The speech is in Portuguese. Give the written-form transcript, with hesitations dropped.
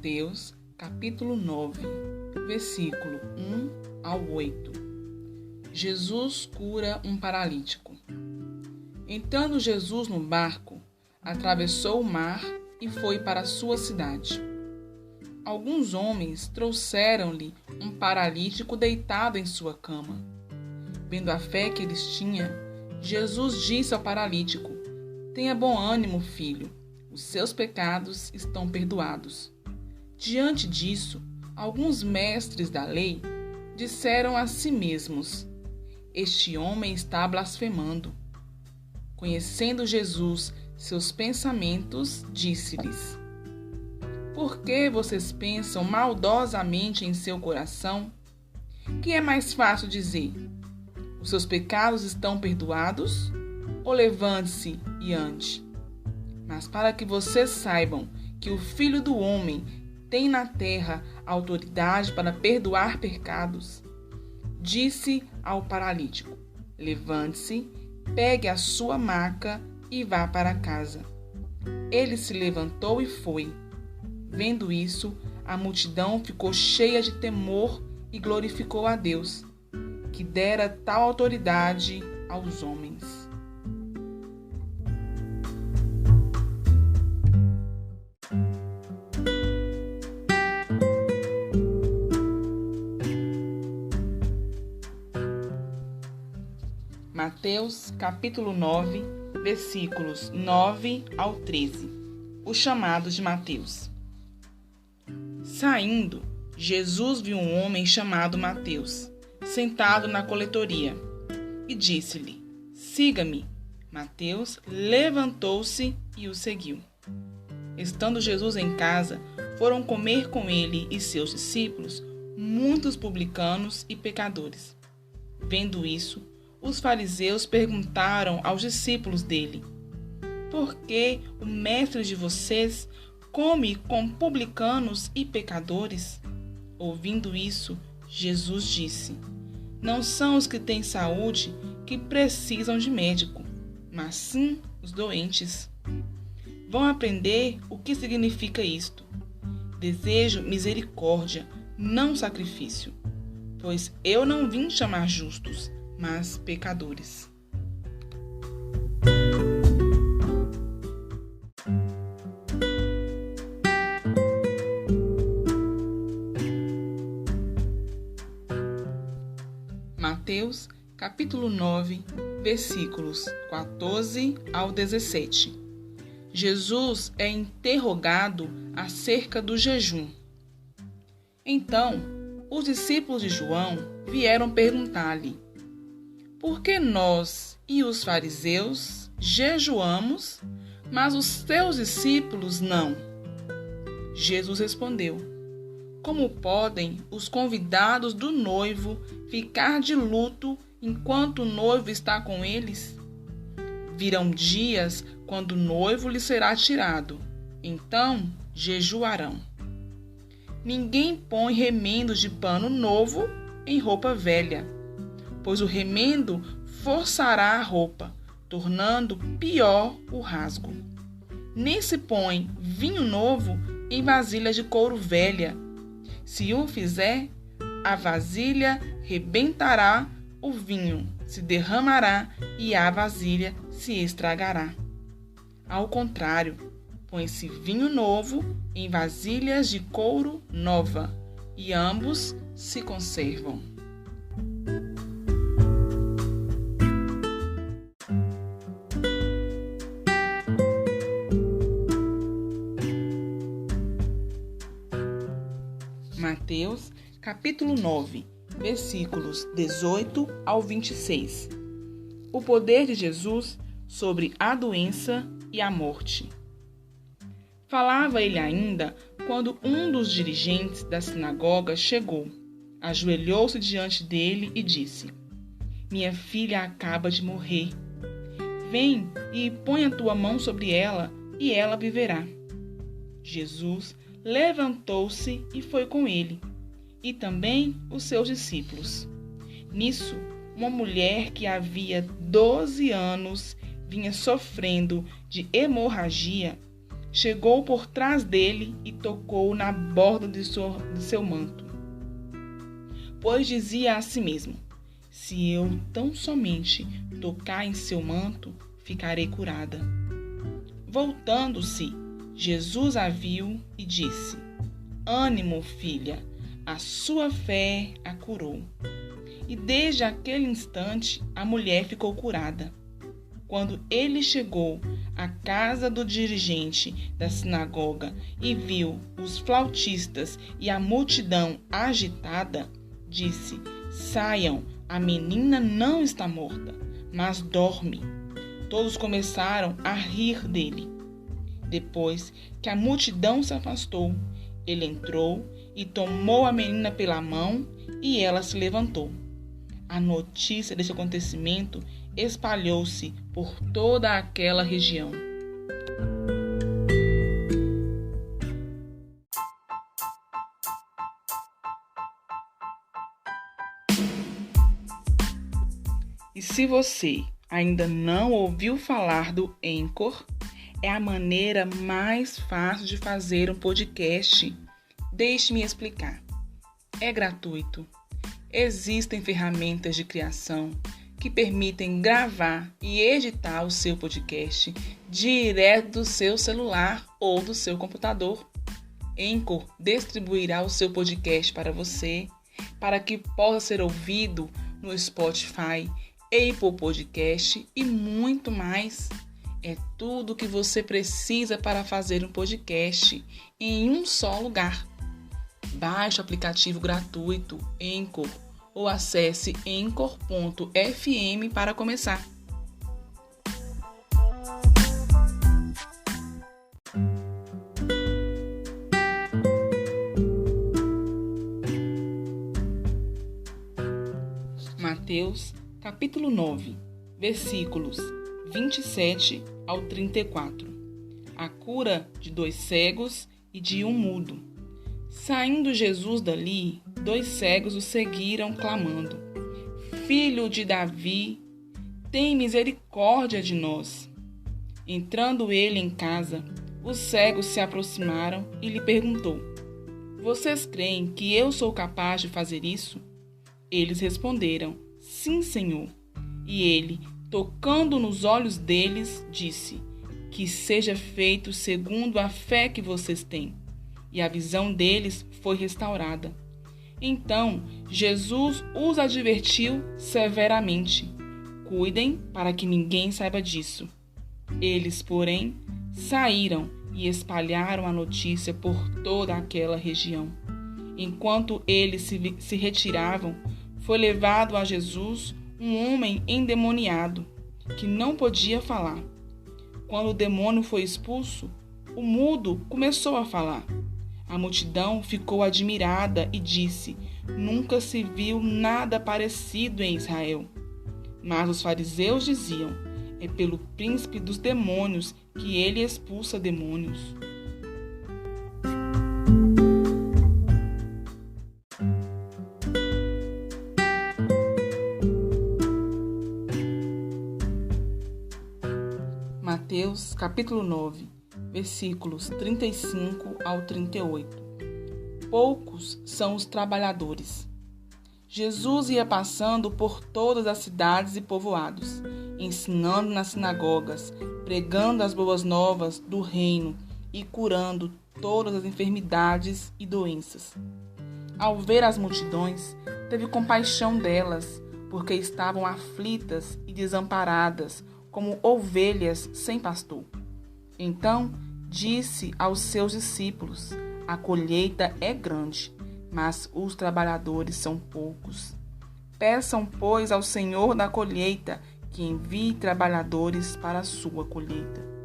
Mateus, capítulo 9, versículo 1 ao 8. Jesus cura um paralítico. Entrando Jesus no barco, atravessou o mar e foi para a sua cidade. Alguns homens trouxeram-lhe um paralítico deitado em sua cama. Vendo a fé que eles tinham, Jesus disse ao paralítico: "Tenha bom ânimo, filho, os seus pecados estão perdoados." Diante disso, alguns mestres da lei disseram a si mesmos: "Este homem está blasfemando." Conhecendo Jesus seus pensamentos, disse-lhes: "Por que vocês pensam maldosamente em seu coração? Que é mais fácil dizer: os seus pecados estão perdoados? Ou levante-se e ande? Mas para que vocês saibam que o Filho do Homem tem na terra autoridade para perdoar pecados, disse ao paralítico: levante-se, pegue a sua maca e vá para casa. Ele se levantou e foi. Vendo isso, a multidão ficou cheia de temor e glorificou a Deus, que dera tal autoridade aos homens. Mateus, capítulo 9, versículos 9 ao 13. O chamado de Mateus. Saindo, Jesus viu um homem chamado Mateus, sentado na coletoria, e disse-lhe: "Siga-me." Mateus levantou-se e o seguiu. Estando Jesus em casa, foram comer com ele e seus discípulos muitos publicanos e pecadores. Vendo isso, os fariseus perguntaram aos discípulos dele: "Por que o mestre de vocês come com publicanos e pecadores?" Ouvindo isso, Jesus disse: "Não são os que têm saúde que precisam de médico, mas sim os doentes. Vão aprender o que significa isto: desejo misericórdia, não sacrifício, pois eu não vim chamar justos, mas pecadores." Mateus, capítulo 9, versículos 14 ao 17. Jesus é interrogado acerca do jejum. Então, os discípulos de João vieram perguntar-lhe: "Por que nós e os fariseus jejuamos, mas os teus discípulos não?" Jesus respondeu: "Como podem os convidados do noivo ficar de luto enquanto o noivo está com eles? Virão dias quando o noivo lhe será tirado, então jejuarão. Ninguém põe remendo de pano novo em roupa velha, pois o remendo forçará a roupa, tornando pior o rasgo. Nem se põe vinho novo em vasilha de couro velha. Se o fizer, a vasilha rebentará, o vinho se derramará e a vasilha se estragará. Ao contrário, põe-se vinho novo em vasilhas de couro nova, e ambos se conservam." Mateus, capítulo 9, versículos 18 ao 26. O poder de Jesus sobre a doença e a morte. Falava ele ainda quando um dos dirigentes da sinagoga chegou, ajoelhou-se diante dele e disse: "Minha filha acaba de morrer. Vem e põe a tua mão sobre ela e ela viverá." Jesus levantou-se e foi com ele, e também os seus discípulos. Nisso, uma mulher que havia 12 anos vinha sofrendo de hemorragia chegou por trás dele e tocou na borda de seu manto. Pois dizia a si mesmo: se eu tão somente tocar em seu manto, ficarei curada. Voltando-se, Jesus a viu e disse: ânimo, filha, a sua fé a curou. E desde aquele instante a mulher ficou curada. Quando ele chegou à casa do dirigente da sinagoga e viu os flautistas e a multidão agitada, disse: saiam, a menina não está morta, mas dorme. Todos começaram a rir dele. Depois que a multidão se afastou, ele entrou e tomou a menina pela mão e ela se levantou. A notícia desse acontecimento espalhou-se por toda aquela região. E se você ainda não ouviu falar do Anchor, é a maneira mais fácil de fazer um podcast. Deixe-me explicar. É gratuito. Existem ferramentas de criação que permitem gravar e editar o seu podcast direto do seu celular ou do seu computador. Anchor distribuirá o seu podcast para você, para que possa ser ouvido no Spotify, Apple Podcast e muito mais. É tudo o que você precisa para fazer um podcast em um só lugar. Baixe o aplicativo gratuito Anchor ou acesse anchor.fm para começar. Mateus, capítulo 9, versículos 27 ao 34. A cura de 2 cegos e de um mudo. Saindo Jesus dali, 2 cegos o seguiram, clamando: Filho de Davi, tem misericórdia de nós. Entrando ele em casa, os cegos se aproximaram e lhe perguntou: Vocês creem que eu sou capaz de fazer isso? Eles responderam: Sim, Senhor. E ele, tocando nos olhos deles, disse: Que seja feito segundo a fé que vocês têm. E a visão deles foi restaurada. Então, Jesus os advertiu severamente: Cuidem para que ninguém saiba disso. Eles, porém, saíram e espalharam a notícia por toda aquela região. Enquanto eles se retiravam, foi levado a Jesus um homem endemoniado, que não podia falar. Quando o demônio foi expulso, o mudo começou a falar. A multidão ficou admirada e disse: Nunca se viu nada parecido em Israel. Mas os fariseus diziam: É pelo príncipe dos demônios que ele expulsa demônios. Mateus, capítulo 9, versículos 35 ao 38. Poucos são os trabalhadores. Jesus ia passando por todas as cidades e povoados, ensinando nas sinagogas, pregando as boas novas do reino e curando todas as enfermidades e doenças. Ao ver as multidões, teve compaixão delas, porque estavam aflitas e desamparadas, como ovelhas sem pastor. Então disse aos seus discípulos: A colheita é grande, mas os trabalhadores são poucos. Peçam, pois, ao Senhor da colheita que envie trabalhadores para a sua colheita.